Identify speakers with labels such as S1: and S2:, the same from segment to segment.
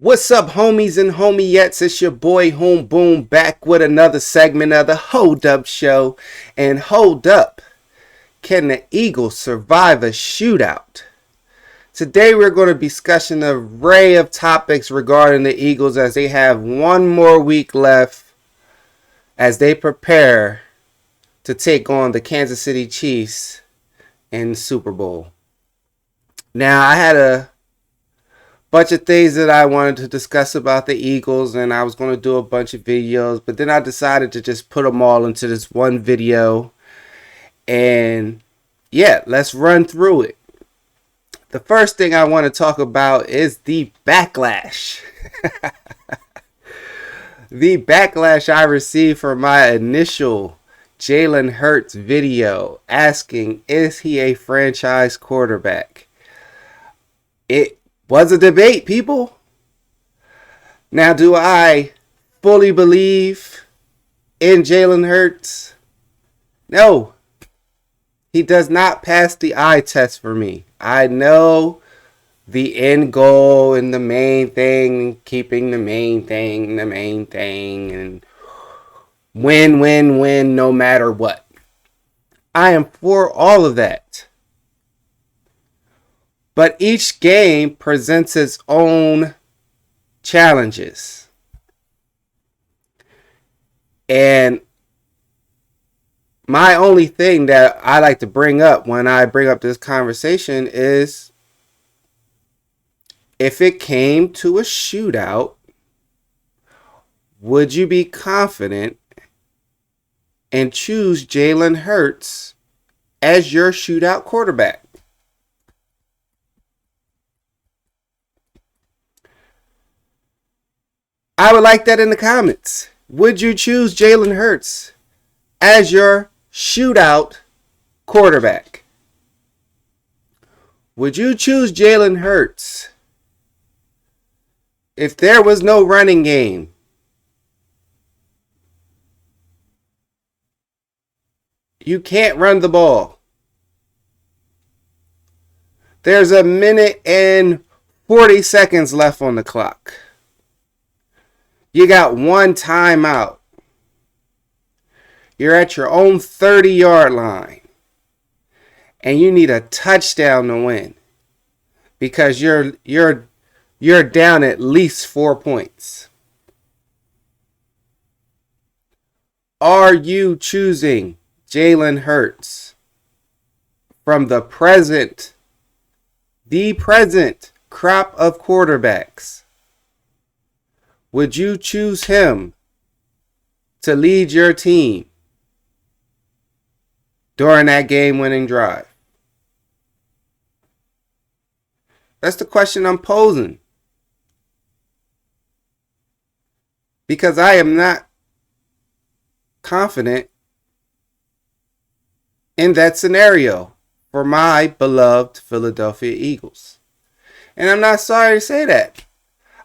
S1: What's up, homies and homiettes? It's your boy Home Boom back with another segment of the Hold Up Show. And hold up, can the Eagles survive a shootout? Today we're going to be discussing an array of topics regarding the Eagles as they have one more week left as they prepare to take on the Kansas City Chiefs in the Super Bowl. Now, I had a bunch of things that I wanted to discuss about the Eagles, and I was going to do a bunch of videos, but then I decided to just put them all into this one video. And yeah, let's run through it. The first thing I want to talk about is the backlash. The backlash I received for my initial Jalen Hurts video asking, is he a franchise quarterback? It was a debate, people. Now, do I fully believe in Jalen Hurts? No. He does not pass the eye test for me. I know the end goal and the main thing, keeping the main thing, and win, no matter what. I am for all of that. But each game presents its own challenges. And my only thing that I like to bring up when I bring up this conversation is if it came to a shootout, would you be confident and choose Jalen Hurts as your shootout quarterback? I would like that in the comments. Would you choose Jalen Hurts as your shootout quarterback? Would you choose Jalen Hurts if there was no running game? You can't run the ball. There's a minute and 40 seconds left on the clock. You got one timeout. You're at your own 30-yard line. And you need a touchdown to win. Because you're down at least 4 points. Are you choosing Jalen Hurts from the present crop of quarterbacks? Would you choose him to lead your team during that game-winning drive? That's the question I'm posing. Because I am not confident in that scenario for my beloved Philadelphia Eagles. And I'm not sorry to say that.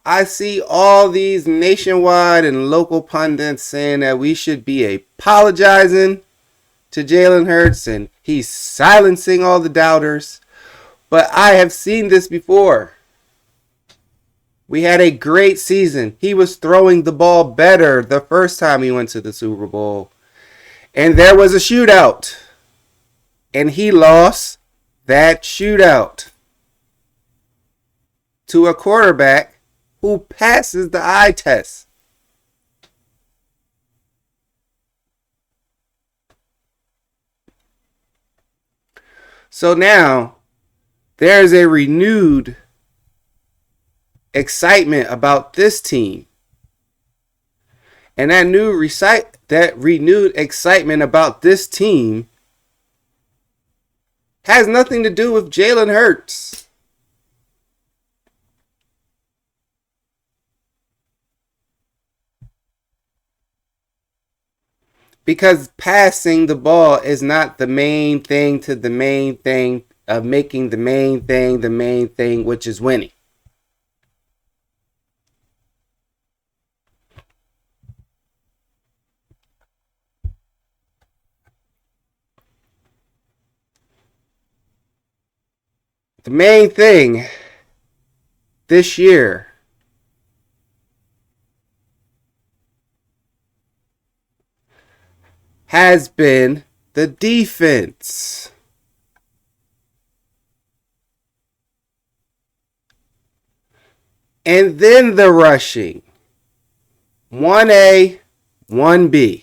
S1: I see all these nationwide and local pundits saying that we should be apologizing to Jalen Hurts and he's silencing all the doubters. But I have seen this before. We had a great season. He was throwing the ball better the first time he went to the Super Bowl. And there was a shootout. And he lost that shootout to a quarterback who passes the eye test. So now there's a renewed excitement about this team. And that renewed excitement about this team has nothing to do with Jalen Hurts. Because passing the ball is not the main thing to the main thing of making the main thing, which is winning. The main thing this year has been the defense. And then the rushing. 1A, 1B.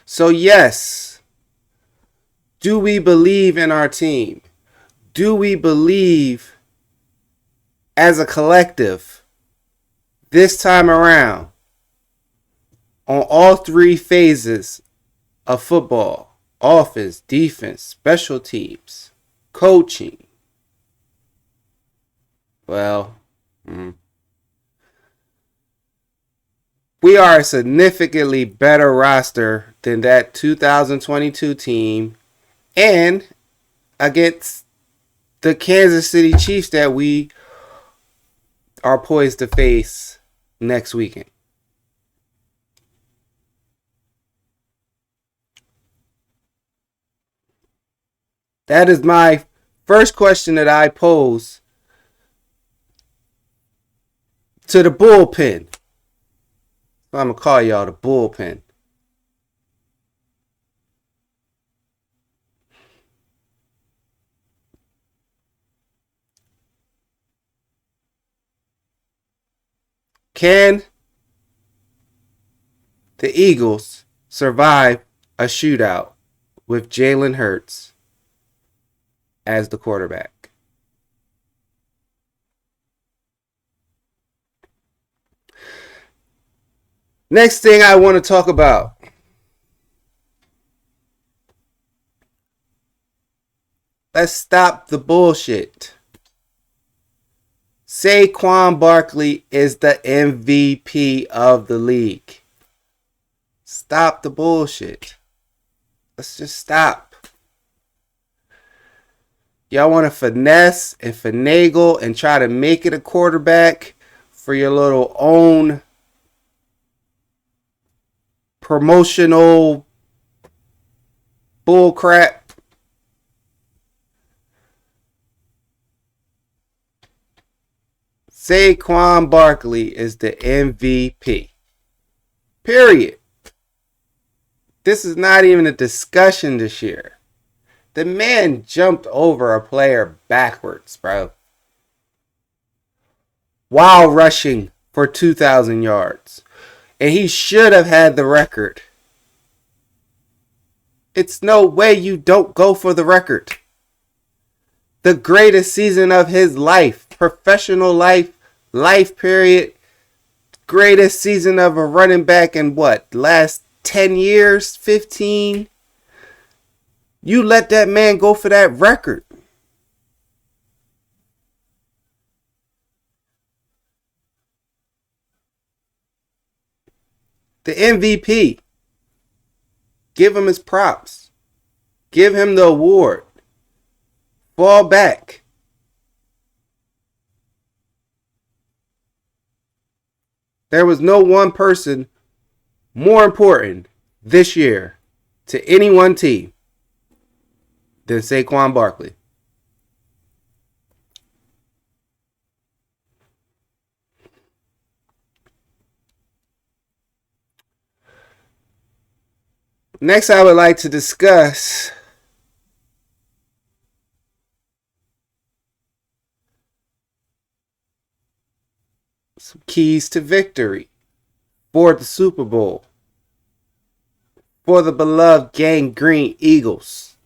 S1: So yes, do we believe in our team? Do we believe as a collective this time around on all three phases of football? Offense, defense, special teams, coaching. Well, we are a significantly better roster than that 2022 team and against the Kansas City Chiefs that we are poised to face next weekend. That is my first question that I pose to the bullpen. I'm going to call y'all the bullpen. Can the Eagles survive a shootout with Jalen Hurts as the quarterback? Next thing I want to talk about. Let's stop the bullshit. Saquon Barkley is the MVP of the league. Stop the bullshit. Let's just stop. Y'all want to finesse and finagle and try to make it a quarterback for your little own promotional bullcrap. Saquon Barkley is the MVP. Period. This is not even a discussion this year. The man jumped over a player backwards, bro, while rushing for 2,000 yards. And he should have had the record. It's no way you don't go for the record. The greatest season of his life, professional life period. Greatest season of a running back in what? Last 10 years? 15? You let that man go for that record. The MVP. Give him his props. Give him the award. Fall back. There was no one person more important this year to any one team than Saquon Barkley. Next, I would like to discuss some keys to victory for the Super Bowl for the beloved Gang Green Eagles.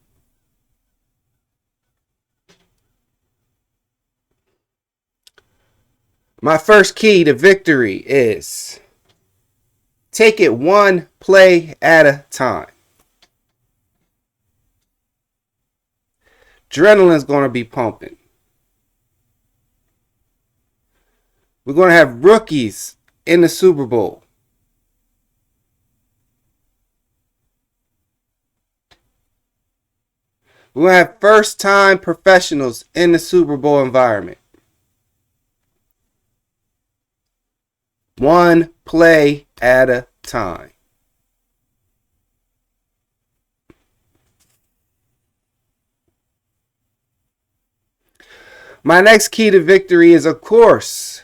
S1: My first key to victory is take it one play at a time. Adrenaline's going to be pumping. We're going to have rookies in the Super Bowl. We're going to have first-time professionals in the Super Bowl environment. One play at a time. My next key to victory is, of course,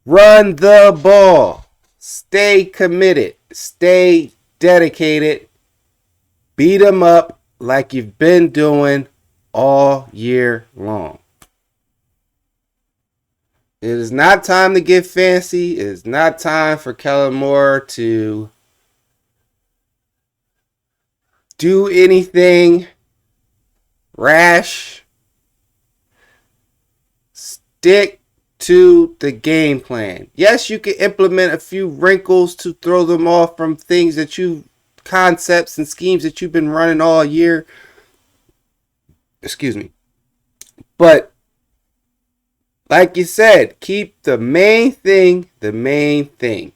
S1: run the ball. Stay committed. Stay dedicated. Beat them up like you've been doing all year long. It is not time to get fancy. It is not time for Kellen Moore to do anything rash. Stick to the game plan. Yes, you can implement a few wrinkles to throw them off from things that concepts and schemes that you've been running all year. Excuse me. But like you said, keep the main thing the main thing.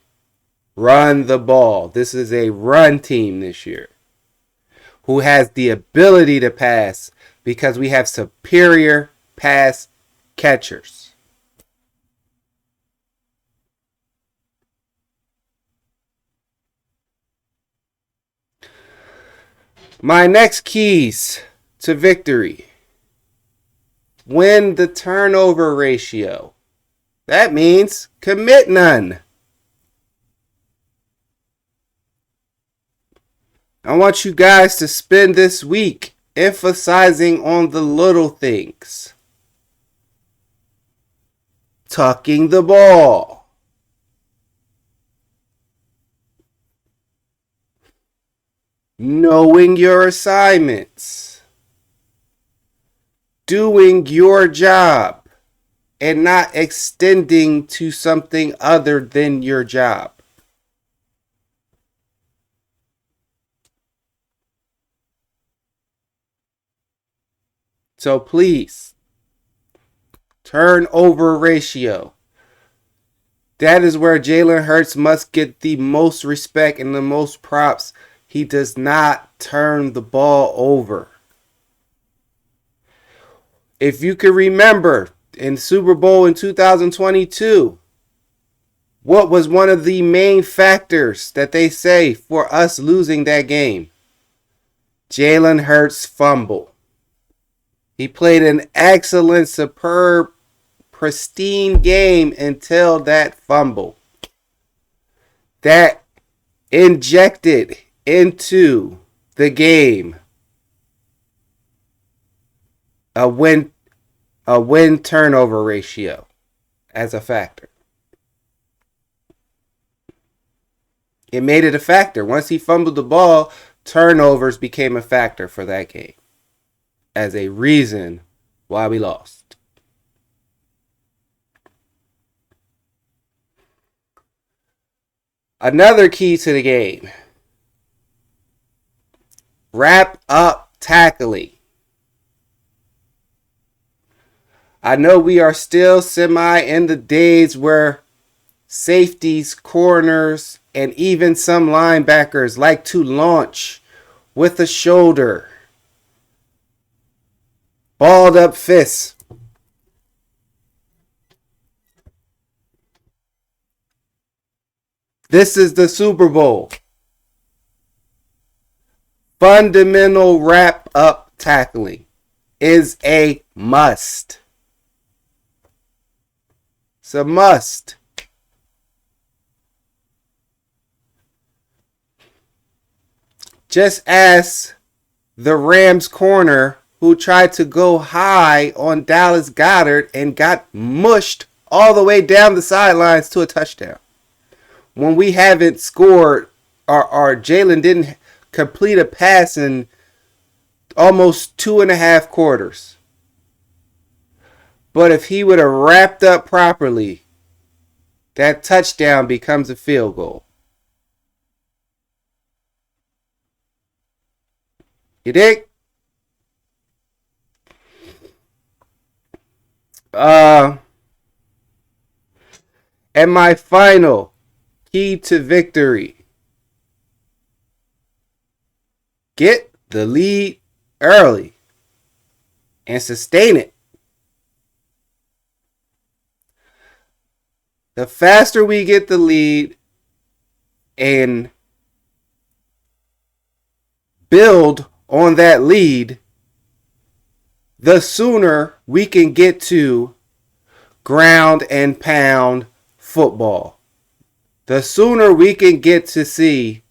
S1: Run the ball. This is a run team this year who has the ability to pass because we have superior pass catchers. My next keys to victory. Win the turnover ratio. That means commit none. I want you guys to spend this week emphasizing on the little things. Tucking the ball. Knowing your assignments. Doing your job and not extending to something other than your job. So please, turnover ratio. That is where Jalen Hurts must get the most respect and the most props. He does not turn the ball over. If you can remember, in Super Bowl in 2022, what was one of the main factors that they say for us losing that game? Jalen Hurts' fumble. He played an excellent, superb, pristine game until that fumble. That injected into the game a win turnover ratio as a factor. It made it a factor. Once he fumbled the ball, turnovers became a factor for that game as a reason why we lost. Another key to the game. Wrap up tackling. I know we are still semi in the days where safeties, corners, and even some linebackers like to launch with a shoulder. Balled up fists. This is the Super Bowl. Fundamental wrap up tackling is a must. It's a must. Just ask the Rams corner who tried to go high on Dallas Goedert and got mushed all the way down the sidelines to a touchdown. When we haven't scored, or Jalen didn't complete a pass in almost 2.5 quarters. But if he would have wrapped up properly, that touchdown becomes a field goal. You dig? And my final key to victory. Get the lead early and sustain it. The faster we get the lead and build on that lead, the sooner we can get to ground and pound football. The sooner we can get to see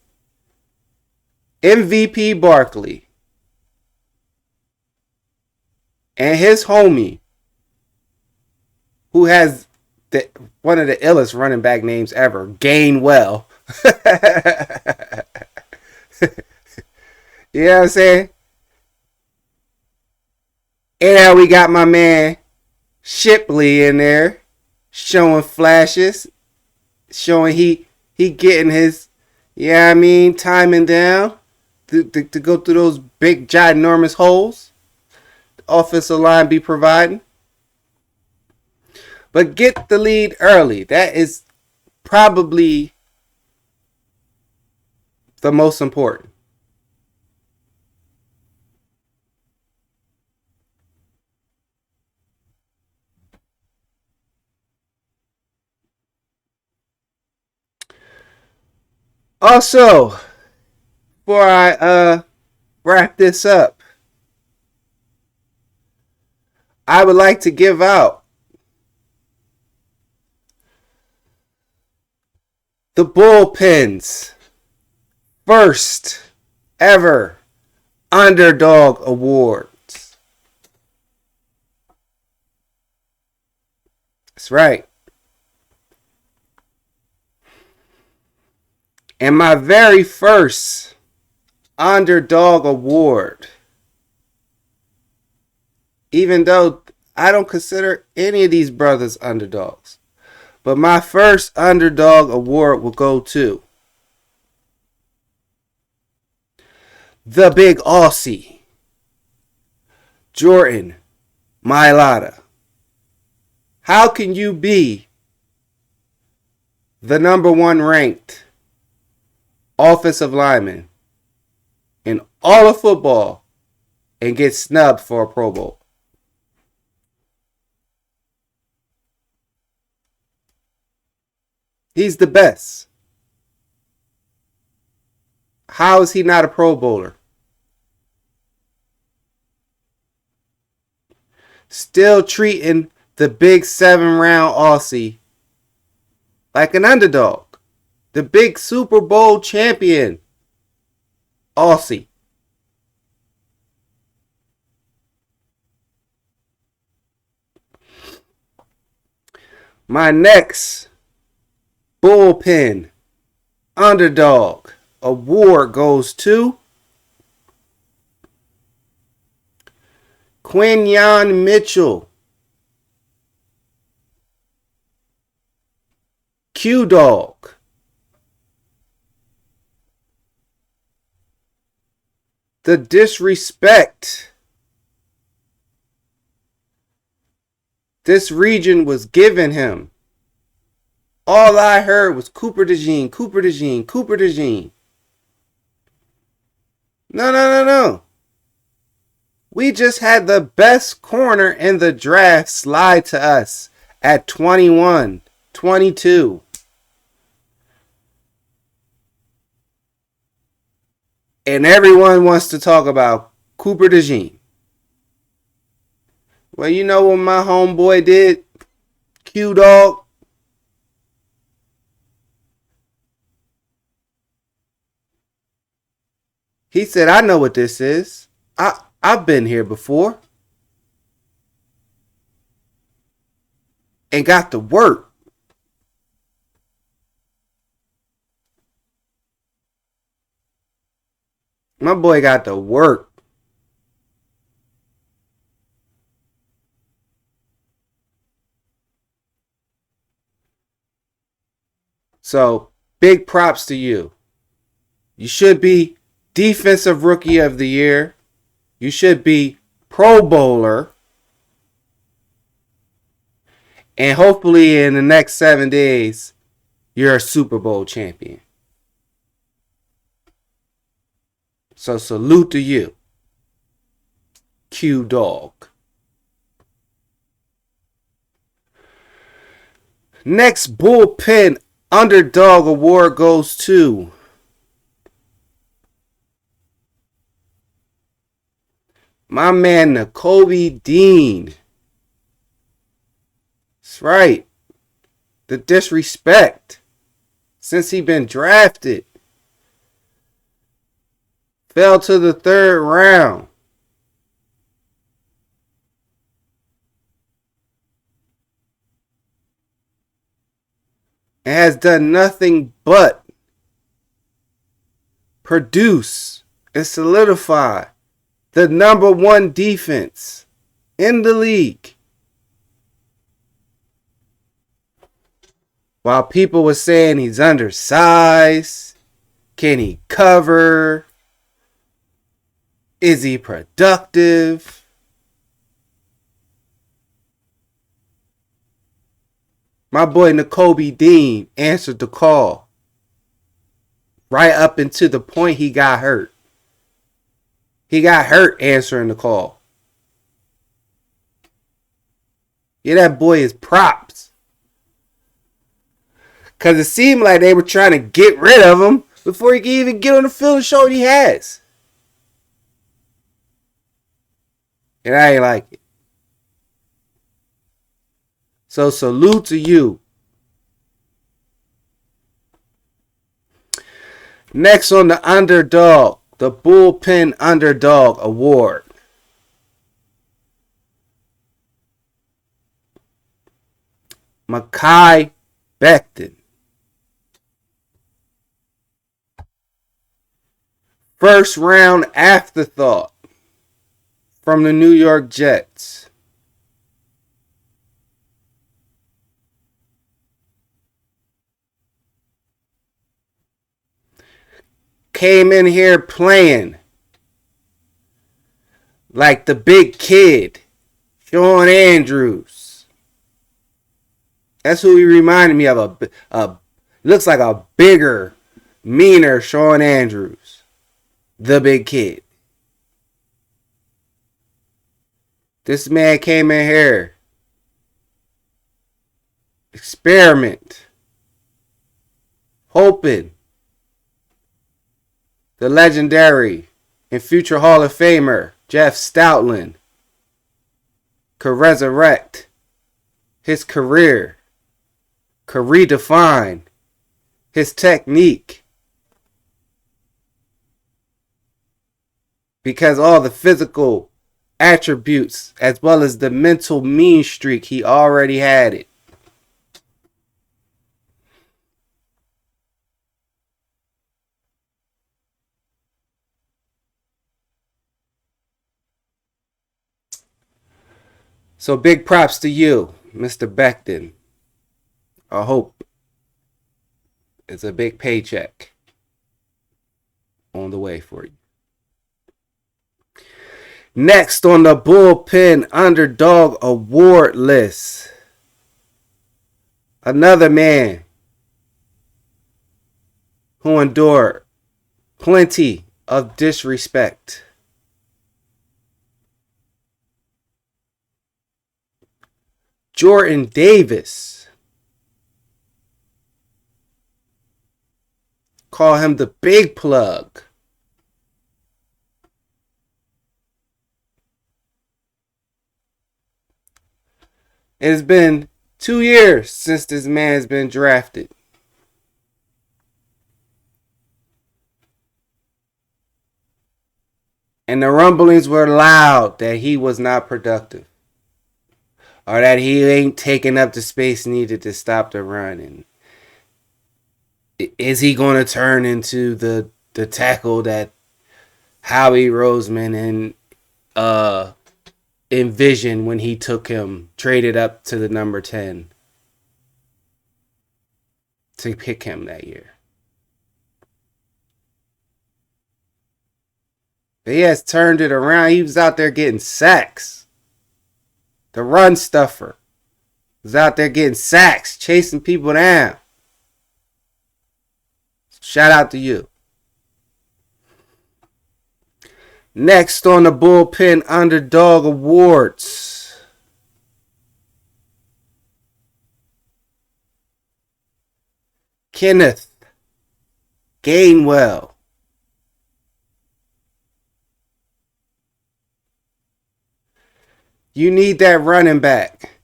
S1: MVP Barkley and his homie, who has one of the illest running back names ever, Gainwell. You know what I'm saying? And now we got my man Shipley in there showing flashes, showing he getting his, yeah, I mean, timing down to go through those big ginormous holes the offensive line be providing. But get the lead early. That is probably the most important. Also, before I wrap this up, I would like to give out the Bullpen's first ever Underdog Awards. That's right. And my very first Underdog Award, even though I don't consider any of these brothers underdogs, but my first Underdog Award will go to the Big Aussie, Jordan Mailata. How can you be the number one ranked offensive lineman in all of football and get snubbed for a Pro Bowl? He's the best. How is he not a Pro Bowler? Still treating the big 7-round Aussie like an underdog. The big Super Bowl champion Aussie. My next Bullpen Underdog Award goes to Quinyon Mitchell, Q-Dog. The disrespect this region was giving him. All I heard was Cooper DeJean, Cooper DeJean, Cooper DeJean. No. We just had the best corner in the draft slide to us at 21, 22. And everyone wants to talk about Cooper DeJean. Well, you know what my homeboy did? Q-Dog. He said, I know what this is. I've been here before. And got to work. My boy got to work. So, big props to you. You should be Defensive Rookie of the Year. You should be Pro Bowler. And hopefully in the next 7 days, you're a Super Bowl champion. So salute to you, Q-Dog. Next Bullpen Underdog Award goes to My man, Nakobe Dean. That's right. The disrespect since he been drafted. Fell to the third round. And has done nothing but produce and solidify the number one defense in the league. While people were saying he's undersized, can he cover? Is he productive? My boy Nakobe Dean answered the call right up until the point he got hurt. He got hurt answering the call. Yeah, that boy is props. Because it seemed like they were trying to get rid of him before he could even get on the field and show what he has. And I ain't like it. So salute to you. Next on the underdog, the Bullpen Underdog Award. Mekhi Becton. First round afterthought from the New York Jets. Came in here playing like the big kid, Shawn Andrews. That's who he reminded me of. Looks like a bigger, meaner Shawn Andrews. The big kid. This man came in here. Experiment. Hoping the legendary and future Hall of Famer Jeff Stoutland could resurrect his career, could redefine his technique, because all the physical attributes as well as the mental mean streak, he already had it. So big props to you, Mr. Becton. I hope it's a big paycheck on the way for you. Next on the Bullpen Underdog Award list, another man who endured plenty of disrespect. Jordan Davis. Call him the big plug. It has been 2 years since this man has been drafted. And the rumblings were loud that he was not productive. Or that he ain't taking up the space needed to stop the run. And is he going to turn into the tackle that Howie Roseman and envisioned when he took him, traded up to the number 10 to pick him that year? But he has turned it around. He was out there getting sacks. The run stuffer was out there getting sacks, chasing people down. Shout out to you. Next on the Bullpen Underdog Awards, Kenneth Gainwell. You need that running back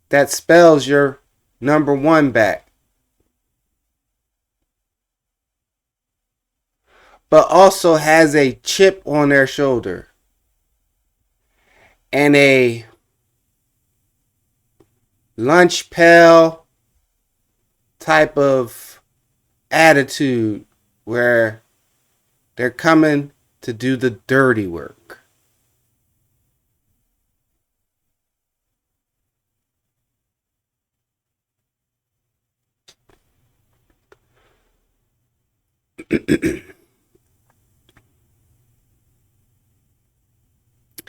S1: that spells your number one back, but also has a chip on their shoulder and a lunch pail type of attitude where they're coming to do the dirty work.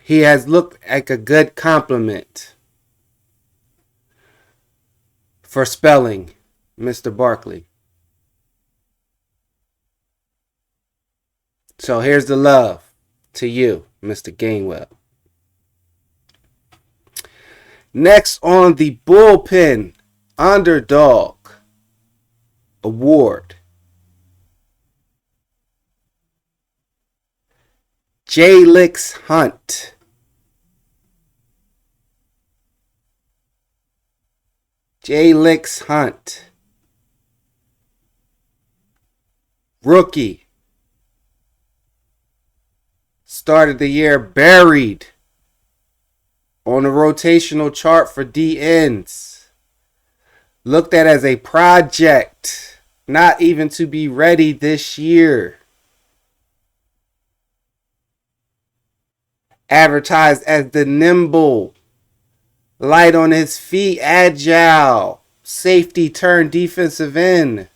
S1: He has looked like a good compliment for spelling Mr. Barkley. So here's the love to you, Mr. Gainwell. Next on the Bullpen Underdog Award, J-Lix Hunt. J-Lix Hunt. Rookie. Started the year buried on the rotational chart for DNs. Looked at as a project, not even to be ready this year. Advertised as the nimble, light on his feet, agile, safety turned defensive end.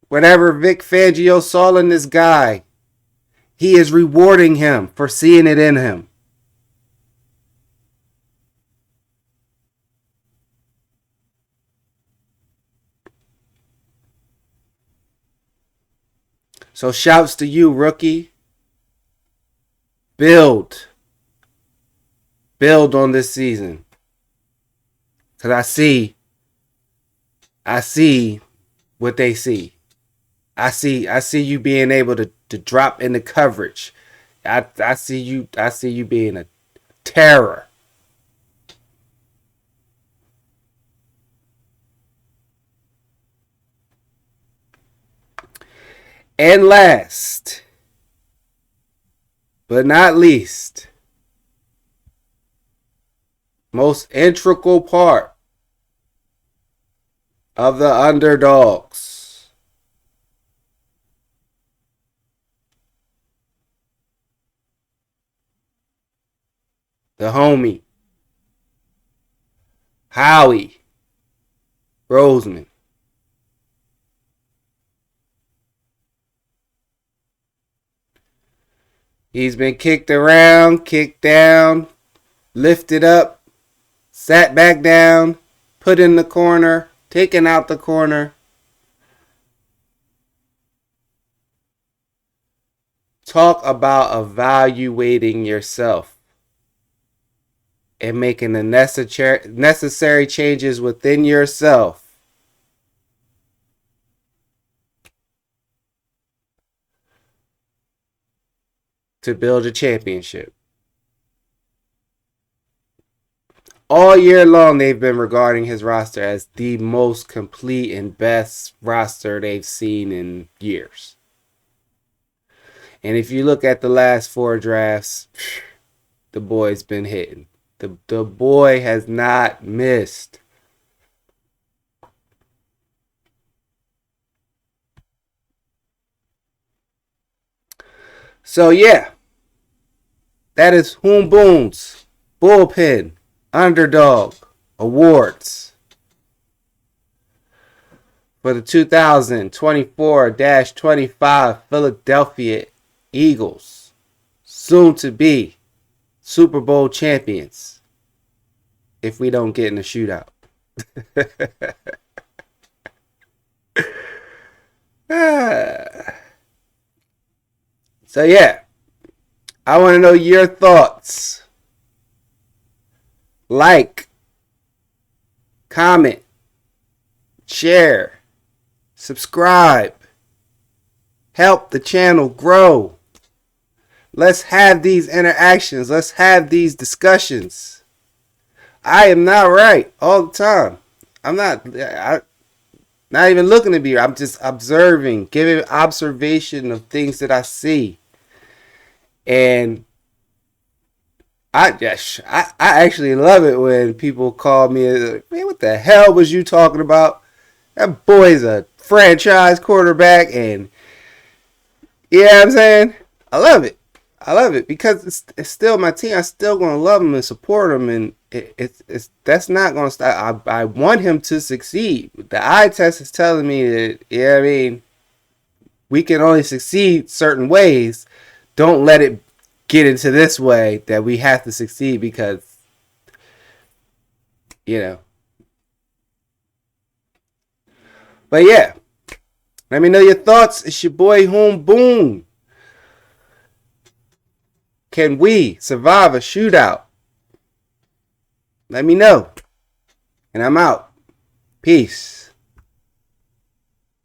S1: Whatever Vic Fangio saw in this guy, he is rewarding him for seeing it in him. So shouts to you, rookie. Build on this season. Because I see what they see. I see you being able to drop into coverage. I see you being a terror. And last, but not least, most integral part of the underdogs. The homie, Howie Roseman. He's been kicked around, kicked down, lifted up, sat back down, put in the corner, taken out the corner. Talk about evaluating yourself and making the necessary changes within yourself to build a championship. All year long, they've been regarding his roster as the most complete and best roster they've seen in years. And if you look at the last 4 drafts, the boy's been hitting. The boy has not missed. So yeah, that is Hoom Boom's Bullpen Underdog Awards for the 2024-25 Philadelphia Eagles, soon to be Super Bowl champions if we don't get in a shootout. So yeah, I want to know your thoughts. Like, comment, share, subscribe. help the channel grow. Let's have these interactions. Let's have these discussions. I am not right all the time. Not even looking to be. I'm just observing, giving observation of things that I see. And I actually love it when people call me, man, what the hell was you talking about? That boy's a franchise quarterback, and you know what I'm saying? I love it. I love it because it's still my team. I'm still gonna love him and support him, and it's that's not gonna stop. I want him to succeed. The eye test is telling me that, yeah, I mean, we can only succeed certain ways. Don't let it get into this way that we have to succeed because, you know. But yeah, let me know your thoughts. It's your boy Home Boom. Can we survive a shootout? Let me know. And I'm out. Peace.